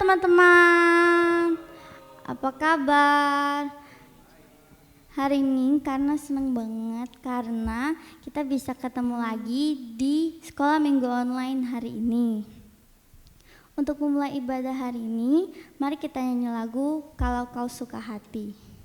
teman-teman, apa kabar? Hari ini karena seneng banget karena kita bisa ketemu lagi di sekolah minggu online hari ini. Untuk memulai ibadah hari ini, mari kita nyanyi lagu Kalau Kau Suka Hati.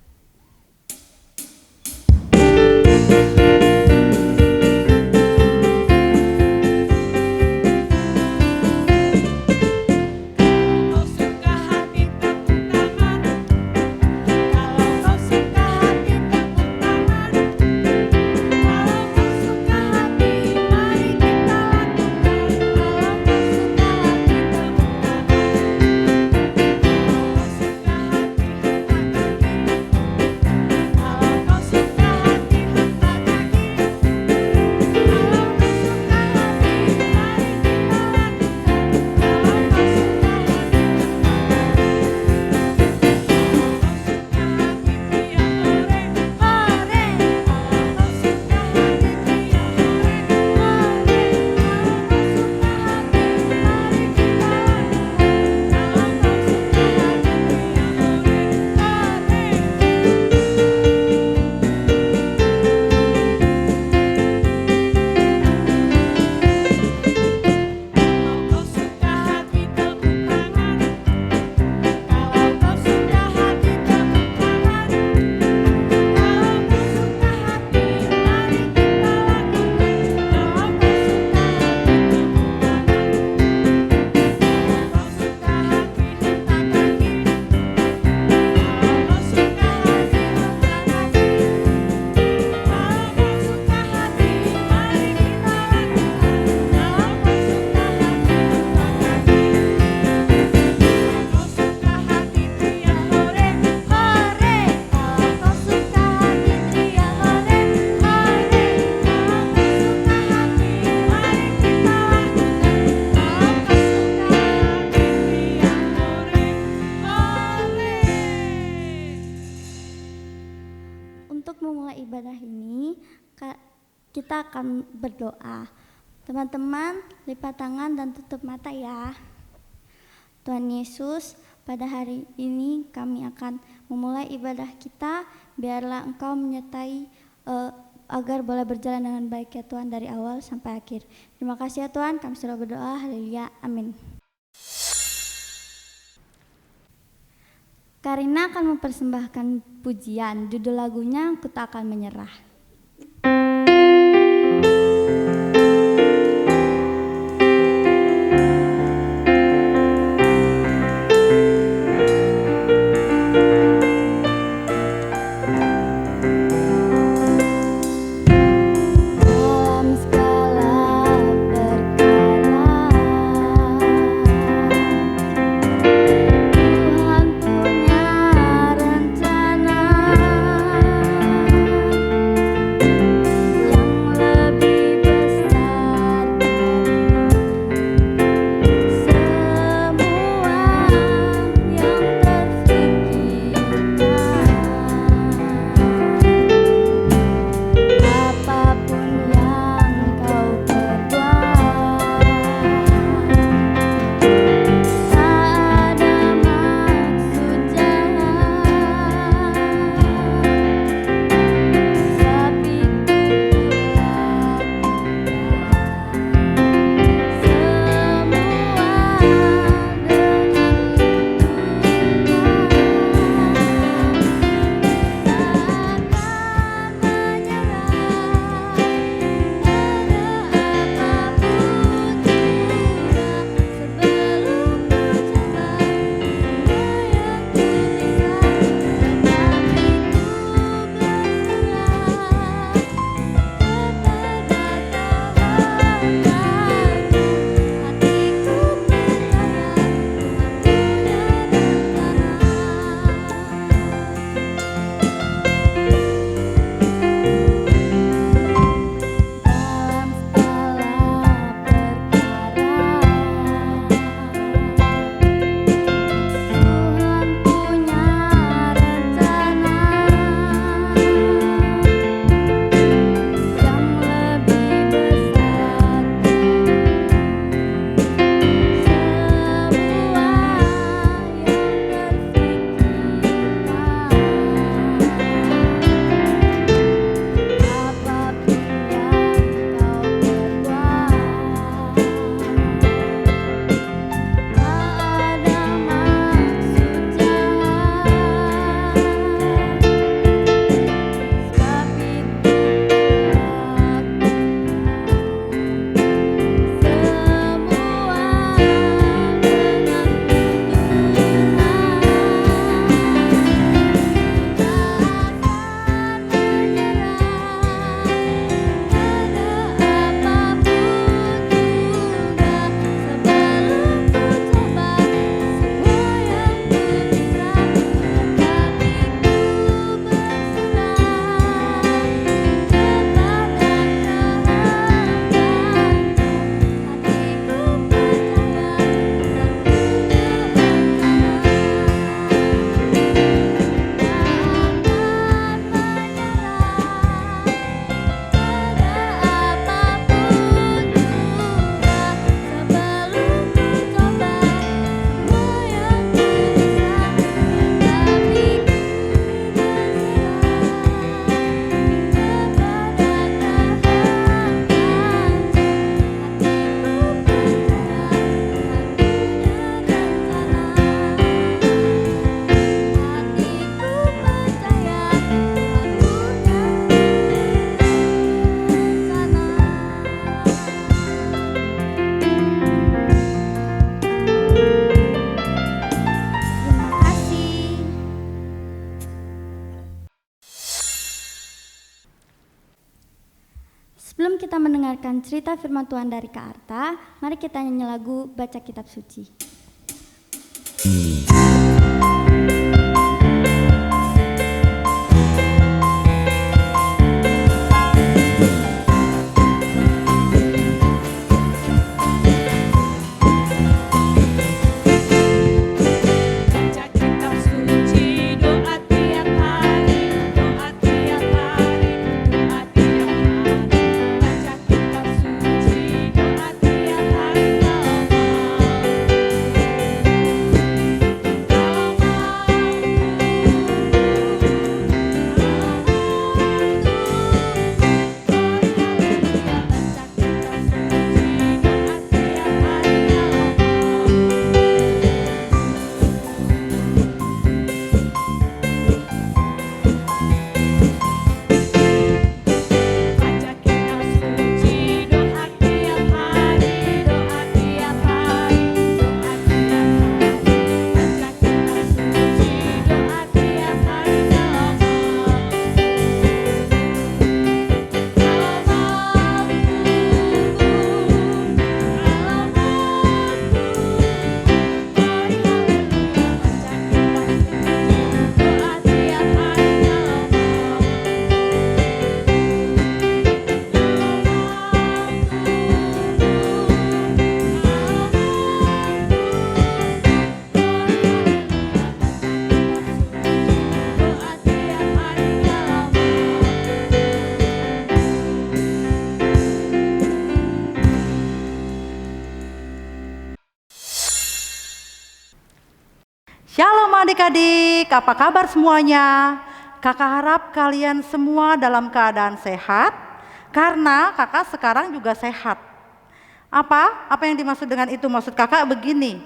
Untuk memulai ibadah ini, kita akan berdoa. Teman-teman, lipat tangan dan tutup mata ya. Tuhan Yesus, pada hari ini kami akan memulai ibadah kita. Biarlah Engkau menyertai agar boleh berjalan dengan baik ya Tuhan dari awal sampai akhir. Terima kasih ya Tuhan, kami sudah berdoa. Haleluya, amin. Karina akan mempersembahkan pujian, judul lagunya Ku Tak Akan Menyerah. Ku Sebelum kita mendengarkan cerita firman Tuhan dari Kak Arta, mari kita nyanyi lagu Baca Kitab Suci. Shalom adik-adik, apa kabar semuanya? Kakak harap kalian semua dalam keadaan sehat, karena kakak sekarang juga sehat. Apa yang dimaksud dengan itu? Maksud kakak begini,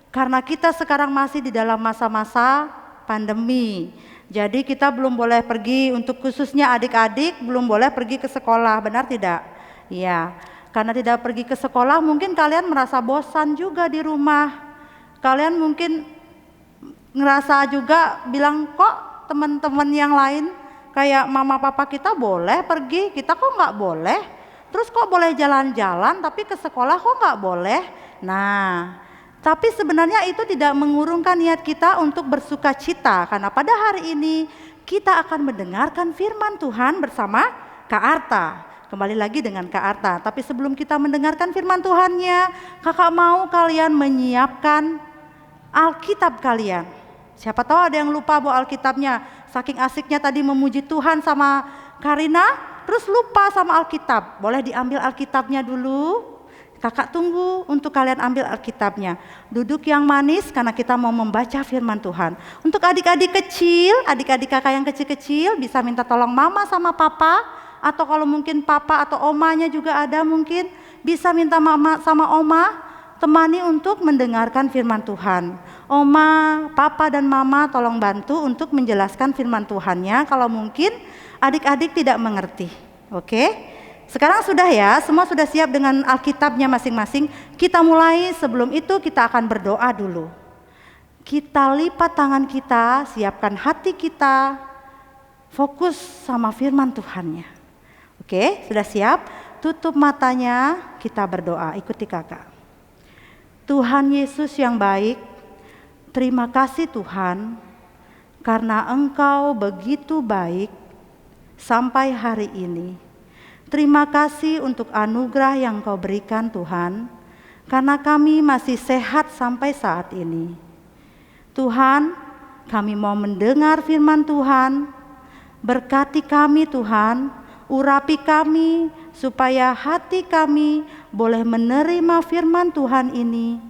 karena kita sekarang masih di dalam masa-masa pandemi, jadi kita belum boleh pergi, untuk khususnya adik-adik belum boleh pergi ke sekolah, benar tidak? Iya, karena tidak pergi ke sekolah mungkin kalian merasa bosan juga di rumah. Kalian mungkin ngerasa juga bilang, kok teman-teman yang lain kayak mama papa kita boleh pergi, kita kok nggak boleh? Terus kok boleh jalan-jalan tapi ke sekolah kok nggak boleh? Nah, tapi sebenarnya itu tidak mengurungkan niat kita untuk bersuka cita, karena pada hari ini kita akan mendengarkan firman Tuhan bersama Kak Arta. Kembali lagi dengan Kak Arta, tapi sebelum kita mendengarkan firman Tuhannya, kakak mau kalian menyiapkan Alkitab kalian. Siapa tahu ada yang lupa bawa Alkitabnya, saking asiknya tadi memuji Tuhan sama Karina, terus lupa sama Alkitab. Boleh diambil Alkitabnya dulu, kakak tunggu untuk kalian ambil Alkitabnya. Duduk yang manis karena kita mau membaca firman Tuhan. Untuk adik-adik kecil, adik-adik kakak yang kecil-kecil bisa minta tolong mama sama papa, atau kalau mungkin papa atau omanya juga ada mungkin, bisa minta mama sama oma temani untuk mendengarkan firman Tuhan. Oma, papa dan mama tolong bantu untuk menjelaskan firman Tuhannya kalau mungkin adik-adik tidak mengerti. Oke? Sekarang sudah ya, semua sudah siap dengan Alkitabnya masing-masing. Kita mulai, sebelum itu kita akan berdoa dulu. Kita lipat tangan kita, siapkan hati kita, fokus sama firman Tuhannya. Oke, sudah siap? Tutup matanya, kita berdoa. Ikuti kakak. Tuhan Yesus yang baik, terima kasih Tuhan, karena Engkau begitu baik sampai hari ini. Terima kasih untuk anugerah yang Kau berikan Tuhan, karena kami masih sehat sampai saat ini. Tuhan, kami mau mendengar firman Tuhan, berkati kami Tuhan, urapi kami supaya hati kami boleh menerima firman Tuhan ini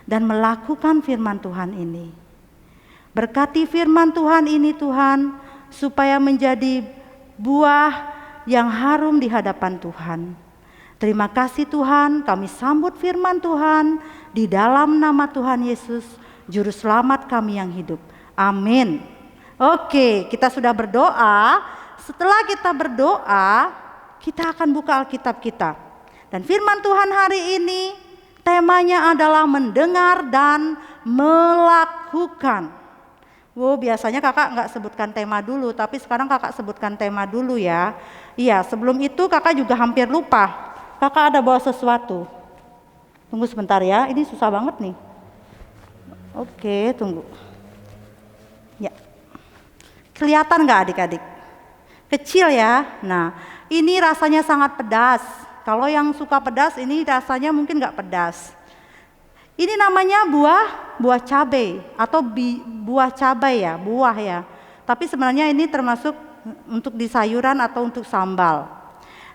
dan melakukan firman Tuhan ini. Berkati firman Tuhan ini Tuhan, supaya menjadi buah yang harum di hadapan Tuhan. Terima kasih Tuhan, kami sambut firman Tuhan di dalam nama Tuhan Yesus, Juru Selamat kami yang hidup. Amin. Oke, kita sudah berdoa. Setelah kita berdoa, kita akan buka Alkitab kita. Dan firman Tuhan hari ini temanya adalah mendengar dan melakukan. Biasanya kakak nggak sebutkan tema dulu, tapi sekarang kakak sebutkan tema dulu ya. Iya, sebelum itu kakak juga hampir lupa. Kakak ada bawa sesuatu. Tunggu sebentar ya, ini susah banget nih. Oke, tunggu. Ya, kelihatan nggak adik-adik? Kecil ya. Nah, ini rasanya sangat pedas. Kalau yang suka pedas, ini rasanya mungkin nggak pedas. Ini namanya buah cabai atau buah cabai ya, buah ya. Tapi sebenarnya ini termasuk untuk di sayuran atau untuk sambal.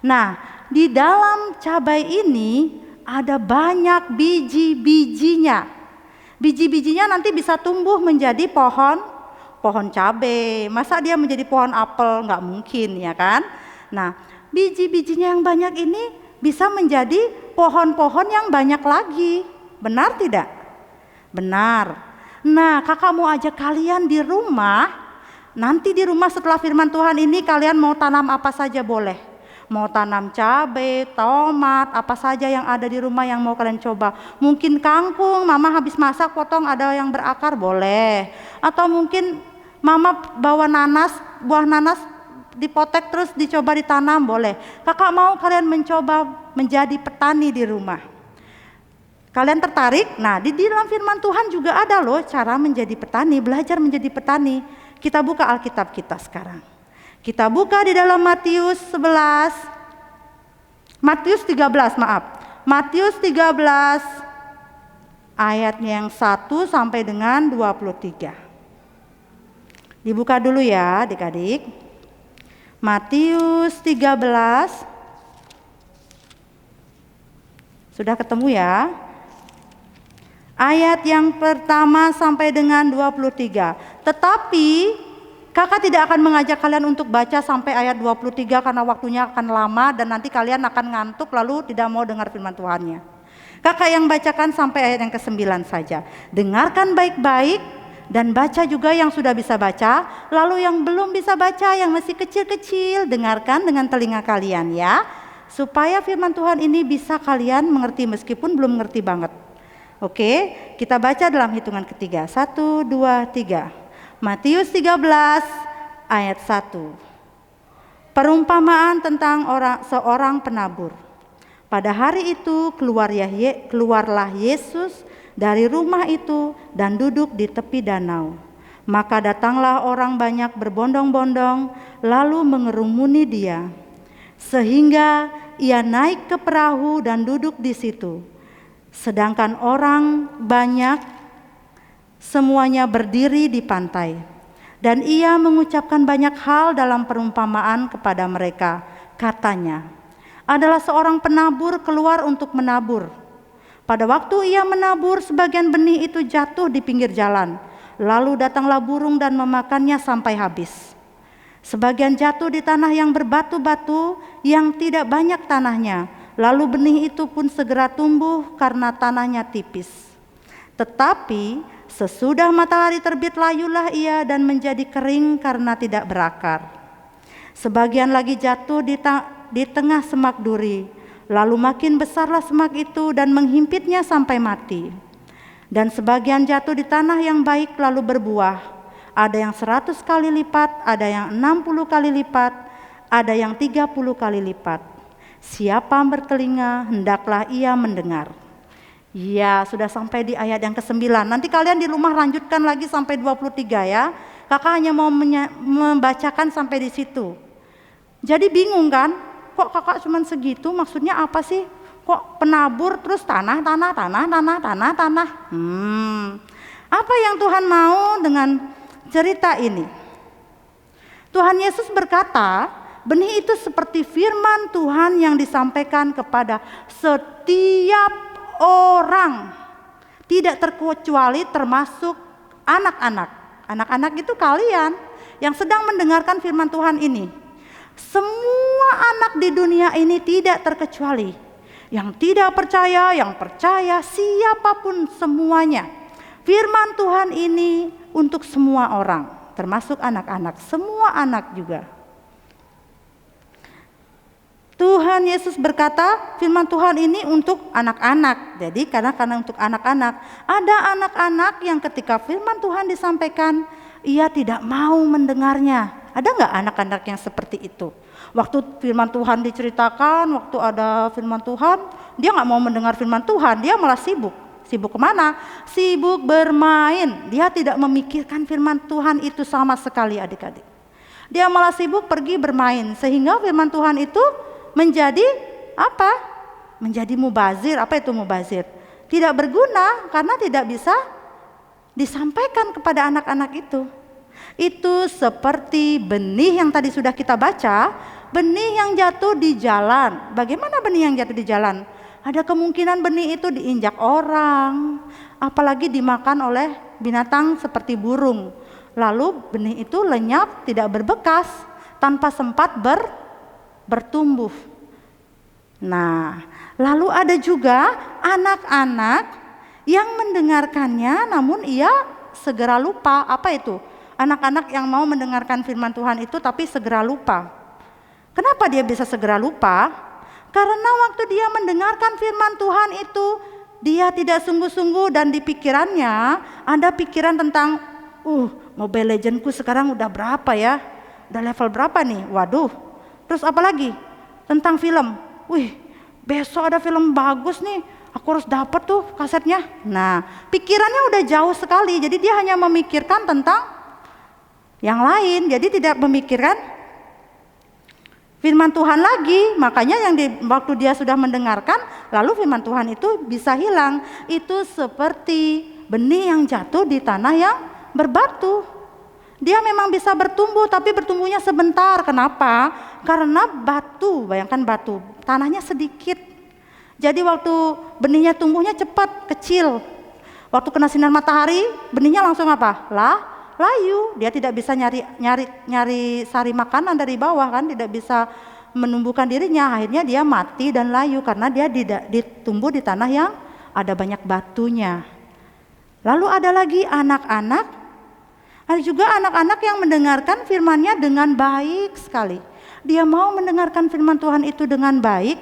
Nah, di dalam cabai ini ada banyak biji-bijinya. Biji-bijinya nanti bisa tumbuh menjadi pohon cabai. Masa dia menjadi pohon apel? Nggak mungkin ya kan? Nah, biji-bijinya yang banyak ini bisa menjadi pohon-pohon yang banyak lagi. Benar tidak? Benar. Nah, kakak mau ajak kalian di rumah. Nanti di rumah setelah firman Tuhan ini kalian mau tanam apa saja boleh. Mau tanam cabai, tomat, apa saja yang ada di rumah yang mau kalian coba. Mungkin kangkung, mama habis masak potong ada yang berakar boleh. Atau mungkin mama bawa nanas, buah nanas dipotek terus dicoba ditanam boleh. Kakak mau kalian mencoba menjadi petani di rumah. Kalian tertarik? Nah, di dalam firman Tuhan juga ada loh cara menjadi petani, belajar menjadi petani. Kita buka Alkitab kita sekarang. Kita buka di dalam Matius 13 maaf. Matius 13 ayatnya yang 1 sampai dengan 23. Dibuka dulu ya adik-adik. Matius 13. Sudah ketemu ya? Ayat yang pertama sampai dengan 23. Tetapi kakak tidak akan mengajak kalian untuk baca sampai ayat 23 karena waktunya akan lama dan nanti kalian akan ngantuk lalu tidak mau dengar firman Tuhannya. Kakak yang bacakan sampai ayat yang ke-9 saja. Dengarkan baik-baik dan baca juga yang sudah bisa baca. Lalu yang belum bisa baca, yang masih kecil-kecil, dengarkan dengan telinga kalian ya. Supaya firman Tuhan ini bisa kalian mengerti meskipun belum mengerti banget. Oke, kita baca dalam hitungan ketiga. 1, 2, 3. Matius 13 ayat 1. Perumpamaan tentang seorang penabur. Pada hari itu keluarlah Yesus dari rumah itu dan duduk di tepi danau. Maka datanglah orang banyak berbondong-bondong lalu mengerumuni dia. Sehingga ia naik ke perahu dan duduk di situ. Sedangkan orang banyak semuanya berdiri di pantai. Dan ia mengucapkan banyak hal dalam perumpamaan kepada mereka. Katanya, adalah seorang penabur keluar untuk menabur. Pada waktu ia menabur, sebagian benih itu jatuh di pinggir jalan. Lalu datanglah burung dan memakannya sampai habis. Sebagian jatuh di tanah yang berbatu-batu yang tidak banyak tanahnya. Lalu benih itu pun segera tumbuh karena tanahnya tipis. Tetapi sesudah matahari terbit layulah ia dan menjadi kering karena tidak berakar. Sebagian lagi jatuh di tengah semak duri. Lalu makin besarlah semak itu dan menghimpitnya sampai mati. Dan sebagian jatuh di tanah yang baik lalu berbuah. Ada yang 100 kali lipat, ada yang 60 kali lipat, ada yang 30 kali lipat. Siapa bertelinga, hendaklah ia mendengar. Ya, sudah sampai di ayat yang ke-9. Nanti kalian di rumah lanjutkan lagi sampai 23 ya. Kakak hanya mau membacakan sampai di situ. Jadi bingung kan? Kok kakak cuma segitu? Maksudnya apa sih? Kok penabur terus tanah. Apa yang Tuhan mau dengan cerita ini? Tuhan Yesus berkata, benih itu seperti firman Tuhan yang disampaikan kepada setiap orang, tidak terkecuali termasuk anak-anak. Anak-anak itu kalian yang sedang mendengarkan firman Tuhan ini. Semua anak di dunia ini tidak terkecuali. Yang tidak percaya, yang percaya, siapapun semuanya. Firman Tuhan ini untuk semua orang, termasuk anak-anak, semua anak juga. Tuhan Yesus berkata, firman Tuhan ini untuk anak-anak. Jadi karena untuk anak-anak, ada anak-anak yang ketika firman Tuhan disampaikan, ia tidak mau mendengarnya. Ada nggak anak-anak yang seperti itu? Waktu firman Tuhan diceritakan, waktu ada firman Tuhan, dia nggak mau mendengar firman Tuhan, dia malah sibuk. Sibuk kemana? Sibuk bermain. Dia tidak memikirkan firman Tuhan itu sama sekali, adik-adik. Dia malah sibuk pergi bermain, sehingga firman Tuhan itu menjadi apa? Menjadi mubazir. Apa itu mubazir? Tidak berguna karena tidak bisa disampaikan kepada anak-anak itu. Itu seperti benih yang tadi sudah kita baca, benih yang jatuh di jalan. Bagaimana benih yang jatuh di jalan? Ada kemungkinan benih itu diinjak orang, apalagi dimakan oleh binatang seperti burung. Lalu benih itu lenyap, tidak berbekas, tanpa sempat bertumbuh. Nah, lalu ada juga anak-anak yang mendengarkannya namun ia segera lupa. Apa itu? Anak-anak yang mau mendengarkan firman Tuhan itu tapi segera lupa. Kenapa dia bisa segera lupa? Karena waktu dia mendengarkan firman Tuhan itu, dia tidak sungguh-sungguh dan di pikirannya ada pikiran tentang Mobile Legendku sekarang udah berapa ya? Udah level berapa nih? Waduh. Terus apa lagi? Tentang film. Wih, besok ada film bagus nih. Aku harus dapat tuh kasetnya. Nah, pikirannya udah jauh sekali. Jadi dia hanya memikirkan tentang yang lain, jadi tidak memikirkan firman Tuhan lagi. Makanya waktu dia sudah mendengarkan, lalu firman Tuhan itu bisa hilang. Itu seperti benih yang jatuh di tanah yang berbatu. Dia memang bisa bertumbuh, tapi bertumbuhnya sebentar. Kenapa? Karena batu, bayangkan batu, tanahnya sedikit. Jadi waktu benihnya tumbuhnya cepat, kecil. Waktu kena sinar matahari, benihnya langsung apa? Layu. Dia tidak bisa nyari sari makanan dari bawah kan, tidak bisa menumbuhkan dirinya. Akhirnya dia mati dan layu karena dia ditumbuh di tanah yang ada banyak batunya. Lalu ada lagi anak-anak, ada juga anak-anak yang mendengarkan firman-Nya dengan baik sekali. Dia mau mendengarkan firman Tuhan itu dengan baik,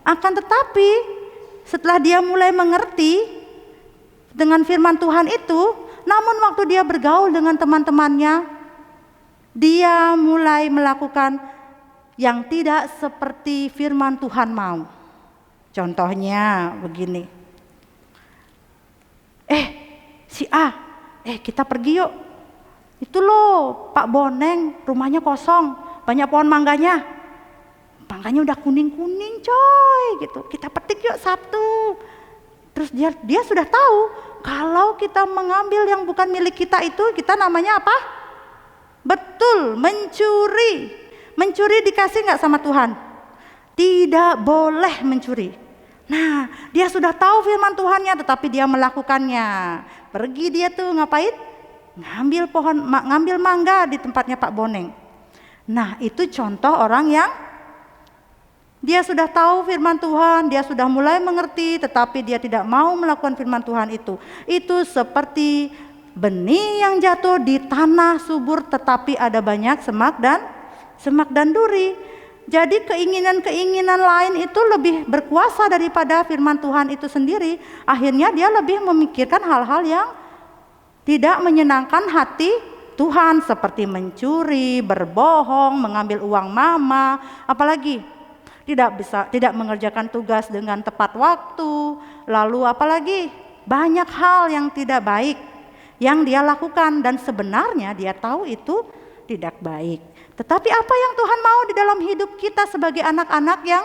akan tetapi setelah dia mulai mengerti dengan firman Tuhan itu, namun waktu dia bergaul dengan teman-temannya, dia mulai melakukan yang tidak seperti firman Tuhan mau. Contohnya begini. Si A, kita pergi yuk. Itu loh Pak Boneng, rumahnya kosong, banyak pohon mangganya. Mangganya udah kuning-kuning coy gitu. Kita petik yuk satu. Terus dia sudah tahu kalau kita mengambil yang bukan milik kita itu, kita namanya apa? Betul, mencuri. Mencuri dikasih nggak sama Tuhan? Tidak boleh mencuri. Nah, dia sudah tahu firman Tuhannya, tetapi dia melakukannya. Pergi dia tuh ngapain? Ngambil mangga di tempatnya Pak Boneng. Nah, itu contoh orang yang dia sudah tahu firman Tuhan, dia sudah mulai mengerti, tetapi dia tidak mau melakukan firman Tuhan itu. Itu seperti benih yang jatuh di tanah subur, tetapi ada banyak semak dan duri. Jadi keinginan-keinginan lain itu lebih berkuasa daripada firman Tuhan itu sendiri. Akhirnya dia lebih memikirkan hal-hal yang tidak menyenangkan hati Tuhan, seperti mencuri, berbohong, mengambil uang mama, apalagi tidak mengerjakan tugas dengan tepat waktu, lalu apalagi banyak hal yang tidak baik yang dia lakukan dan sebenarnya dia tahu itu tidak baik. Tetapi apa yang Tuhan mau di dalam hidup kita sebagai anak-anak yang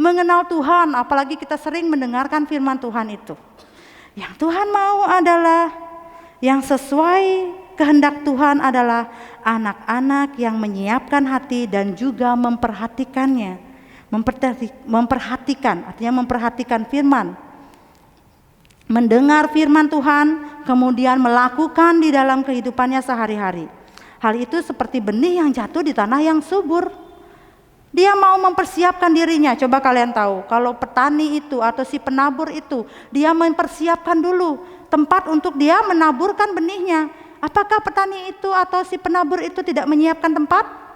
mengenal Tuhan, apalagi kita sering mendengarkan firman Tuhan itu. Yang Tuhan mau adalah, yang sesuai kehendak Tuhan adalah anak-anak yang menyiapkan hati dan juga memperhatikannya. Memperhatikan, artinya memperhatikan firman, mendengar firman Tuhan, kemudian melakukan di dalam kehidupannya sehari-hari. Hal itu seperti benih yang jatuh di tanah yang subur. Dia mau mempersiapkan dirinya. Coba kalian tahu, kalau petani itu atau si penabur itu, dia mempersiapkan dulu tempat untuk dia menaburkan benihnya. Apakah petani itu atau si penabur itu tidak menyiapkan tempat?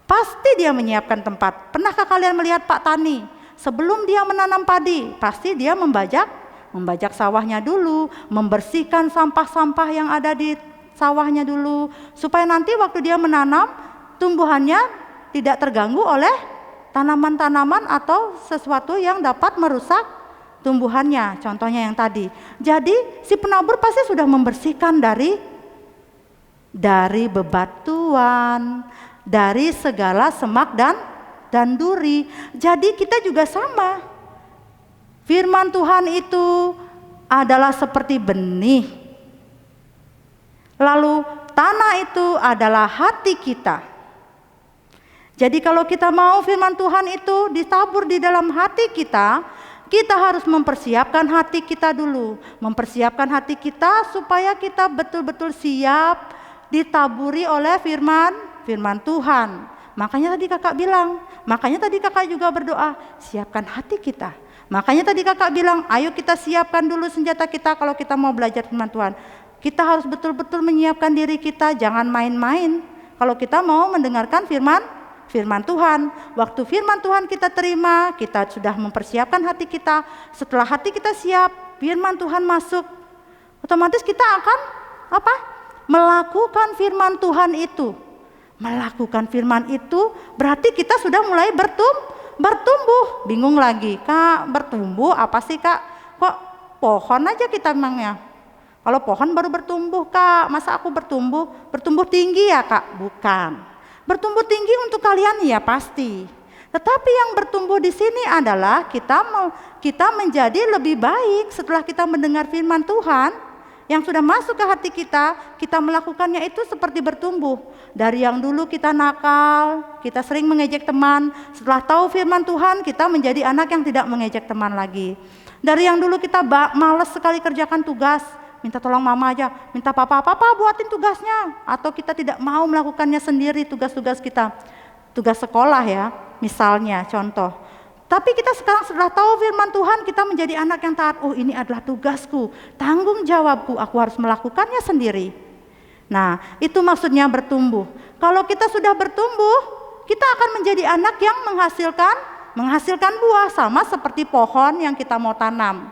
Pasti dia menyiapkan tempat. Pernahkah kalian melihat Pak Tani? Sebelum dia menanam padi, pasti dia membajak sawahnya dulu, membersihkan sampah-sampah yang ada di sawahnya dulu, supaya nanti waktu dia menanam, tumbuhannya tidak terganggu oleh tanaman-tanaman atau sesuatu yang dapat merusak tumbuhannya. Contohnya yang tadi. Jadi si penabur pasti sudah membersihkan dari bebatuan, dari segala semak dan duri. Jadi kita juga sama. Firman Tuhan itu adalah seperti benih. Lalu tanah itu adalah hati kita. Jadi kalau kita mau firman Tuhan itu ditabur di dalam hati kita, kita harus mempersiapkan hati kita dulu. Mempersiapkan hati kita supaya kita betul-betul siap ditaburi oleh firman Tuhan. Makanya tadi kakak bilang, makanya tadi kakak juga berdoa, siapkan hati kita. Makanya tadi kakak bilang, ayo kita siapkan dulu senjata kita kalau kita mau belajar firman Tuhan. Kita harus betul-betul menyiapkan diri kita, jangan main-main. Kalau kita mau mendengarkan firman Tuhan. Waktu firman Tuhan kita terima, kita sudah mempersiapkan hati kita. Setelah hati kita siap, firman Tuhan masuk. Otomatis kita akan melakukan firman Tuhan itu. Melakukan firman itu berarti kita sudah mulai bertumbuh. Bingung lagi, Kak, bertumbuh apa sih, Kak? Kok pohon aja kita emangnya? Kalau pohon baru bertumbuh, Kak, masa aku bertumbuh tinggi ya, Kak? Bukan. Bertumbuh tinggi untuk kalian ya pasti. Tetapi yang bertumbuh di sini adalah kita menjadi lebih baik setelah kita mendengar firman Tuhan yang sudah masuk ke hati kita melakukannya itu seperti bertumbuh. Dari yang dulu kita nakal, kita sering mengejek teman, setelah tahu firman Tuhan kita menjadi anak yang tidak mengejek teman lagi. Dari yang dulu kita malas sekali kerjakan tugas, minta tolong mama aja, minta papa buatin tugasnya, atau kita tidak mau melakukannya sendiri tugas-tugas kita, tugas sekolah ya misalnya contoh. Tapi kita sekarang sudah tahu firman Tuhan, kita menjadi anak yang taat. Oh, ini adalah tugasku, tanggung jawabku, aku harus melakukannya sendiri. Nah, itu maksudnya bertumbuh. Kalau kita sudah bertumbuh, kita akan menjadi anak yang menghasilkan buah, sama seperti pohon yang kita mau tanam.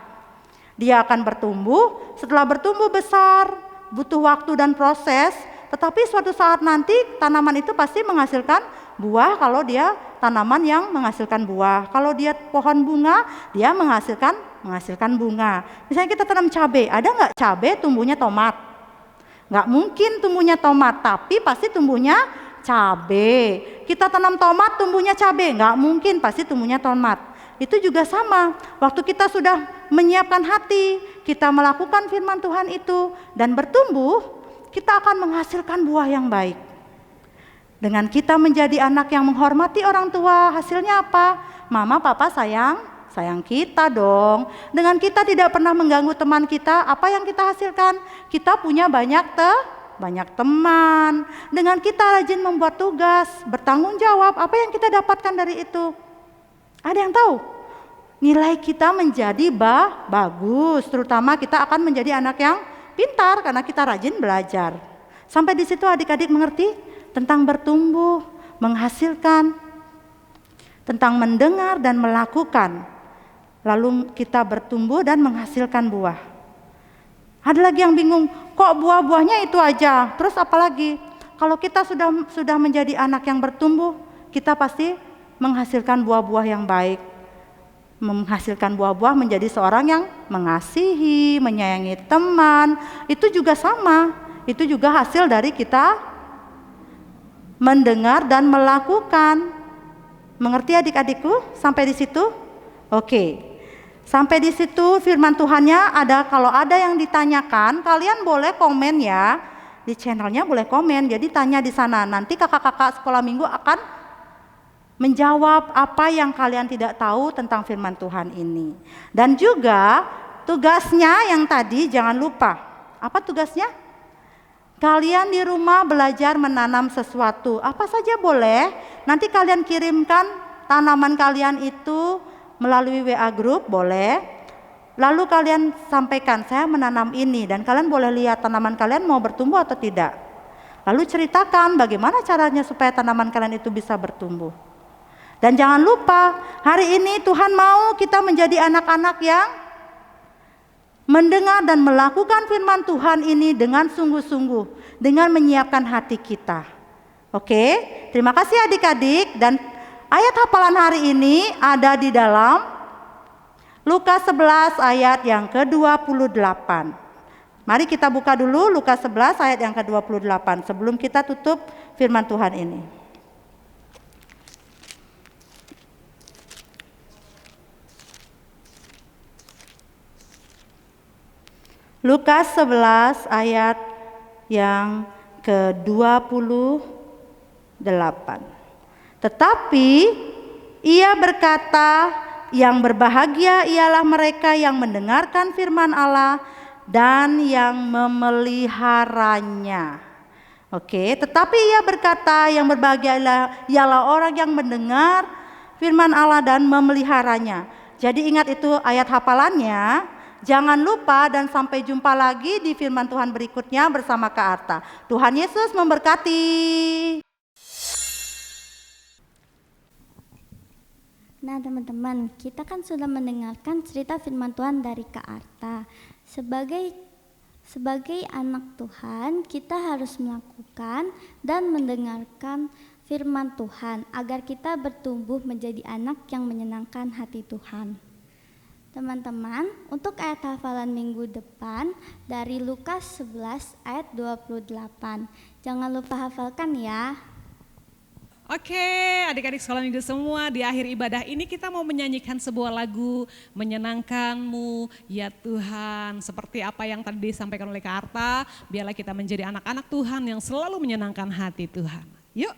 Dia akan bertumbuh, setelah bertumbuh besar, butuh waktu dan proses, tetapi suatu saat nanti tanaman itu pasti menghasilkan buah kalau dia tanaman yang menghasilkan buah. Kalau dia pohon bunga, dia menghasilkan bunga. Misalnya kita tanam cabai, ada nggak cabai tumbuhnya tomat? Nggak mungkin tumbuhnya tomat, tapi pasti tumbuhnya cabai. Kita tanam tomat tumbuhnya cabai, nggak mungkin pasti tumbuhnya tomat. Itu juga sama, waktu kita sudah menyiapkan hati, kita melakukan firman Tuhan itu dan bertumbuh, kita akan menghasilkan buah yang baik. Dengan kita menjadi anak yang menghormati orang tua, hasilnya apa? Mama, papa sayang kita dong. Dengan kita tidak pernah mengganggu teman kita, apa yang kita hasilkan? Kita punya banyak teman. Dengan kita rajin membuat tugas, bertanggung jawab, apa yang kita dapatkan dari itu? Ada yang tahu? Nilai kita menjadi bagus, terutama kita akan menjadi anak yang pintar karena kita rajin belajar. Sampai di situ adik-adik mengerti tentang bertumbuh, menghasilkan, tentang mendengar dan melakukan. Lalu kita bertumbuh dan menghasilkan buah. Ada lagi yang bingung, kok buah-buahnya itu aja? Terus apa lagi? Kalau kita sudah menjadi anak yang bertumbuh, kita pasti menghasilkan buah-buah yang baik, menghasilkan buah-buah menjadi seorang yang mengasihi, menyayangi teman. Itu juga sama, itu juga hasil dari kita mendengar dan melakukan. Mengerti adik-adikku sampai di situ? Oke, sampai di situ firman Tuhannya ada. Kalau ada yang ditanyakan, kalian boleh komen ya di channelnya, boleh komen. Jadi tanya di sana, nanti kakak-kakak sekolah minggu akan menjawab apa yang kalian tidak tahu tentang firman Tuhan ini. Dan juga tugasnya yang tadi jangan lupa. Apa tugasnya? Kalian di rumah belajar menanam sesuatu. Apa saja boleh. Nanti kalian kirimkan tanaman kalian itu melalui WA group, boleh. Lalu kalian sampaikan, saya menanam ini, dan kalian boleh lihat tanaman kalian mau bertumbuh atau tidak. Lalu ceritakan bagaimana caranya supaya tanaman kalian itu bisa bertumbuh. Dan jangan lupa, hari ini Tuhan mau kita menjadi anak-anak yang mendengar dan melakukan firman Tuhan ini dengan sungguh-sungguh, dengan menyiapkan hati kita. Oke, terima kasih adik-adik, dan ayat hafalan hari ini ada di dalam Lukas 11 ayat yang ke-28. Mari kita buka dulu Lukas 11 ayat yang ke-28 sebelum kita tutup firman Tuhan ini. Lukas 11 ayat yang ke-28. Tetapi ia berkata, yang berbahagia ialah mereka yang mendengarkan firman Allah dan yang memeliharanya. Oke, tetapi ia berkata, yang berbahagia ialah orang yang mendengar firman Allah dan memeliharanya. Jadi ingat itu ayat hafalannya. Jangan lupa dan sampai jumpa lagi di firman Tuhan berikutnya bersama Kak Arta. Tuhan Yesus memberkati. Nah teman-teman, kita kan sudah mendengarkan cerita firman Tuhan dari Kak Arta. Sebagai anak Tuhan, kita harus melakukan dan mendengarkan firman Tuhan agar kita bertumbuh menjadi anak yang menyenangkan hati Tuhan. Teman-teman, untuk ayat hafalan minggu depan dari Lukas 11 ayat 28. Jangan lupa hafalkan ya. Oke, adik-adik sekolah minggu semua, di akhir ibadah ini kita mau menyanyikan sebuah lagu menyenangkanmu ya Tuhan. Seperti apa yang tadi disampaikan oleh Kak Arta, biarlah kita menjadi anak-anak Tuhan yang selalu menyenangkan hati Tuhan. Yuk.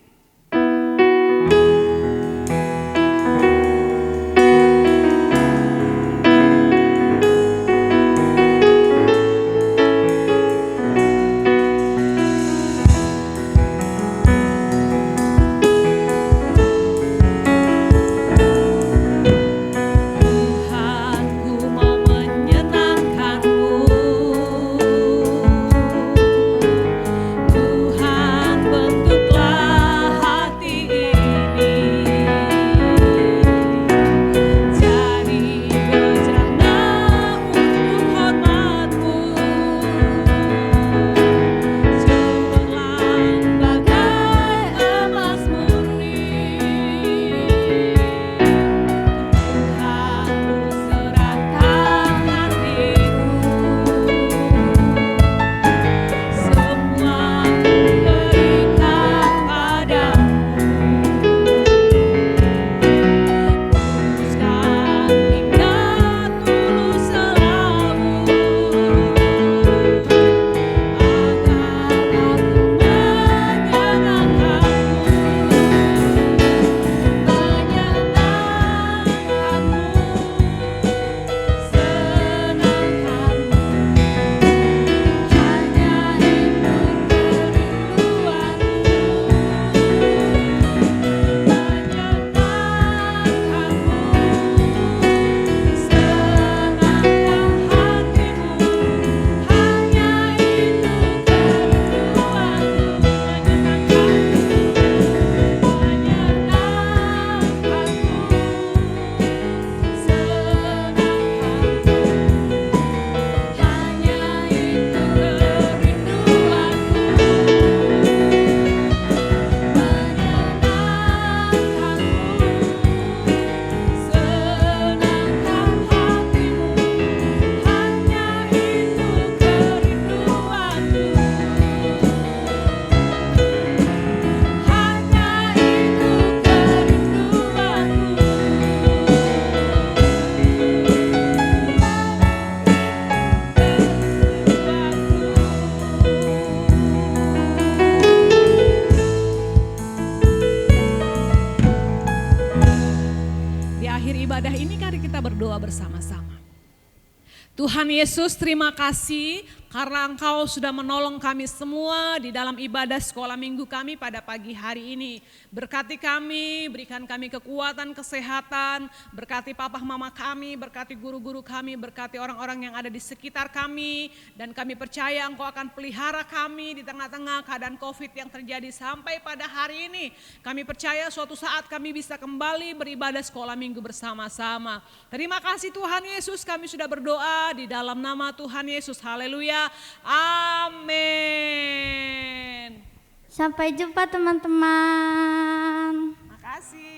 Bersama-sama. Tuhan Yesus, terima kasih karena Engkau sudah menolong kami semua di dalam ibadah sekolah minggu kami pada pagi hari ini. Berkati kami, berikan kami kekuatan, kesehatan, berkati papa mama kami, berkati guru-guru kami, berkati orang-orang yang ada di sekitar kami. Dan kami percaya Engkau akan pelihara kami di tengah-tengah keadaan COVID yang terjadi sampai pada hari ini. Kami percaya suatu saat kami bisa kembali beribadah sekolah minggu bersama-sama. Terima kasih Tuhan Yesus, kami sudah berdoa di dalam nama Tuhan Yesus. Haleluya. Amin. Sampai jumpa teman-teman. Makasih.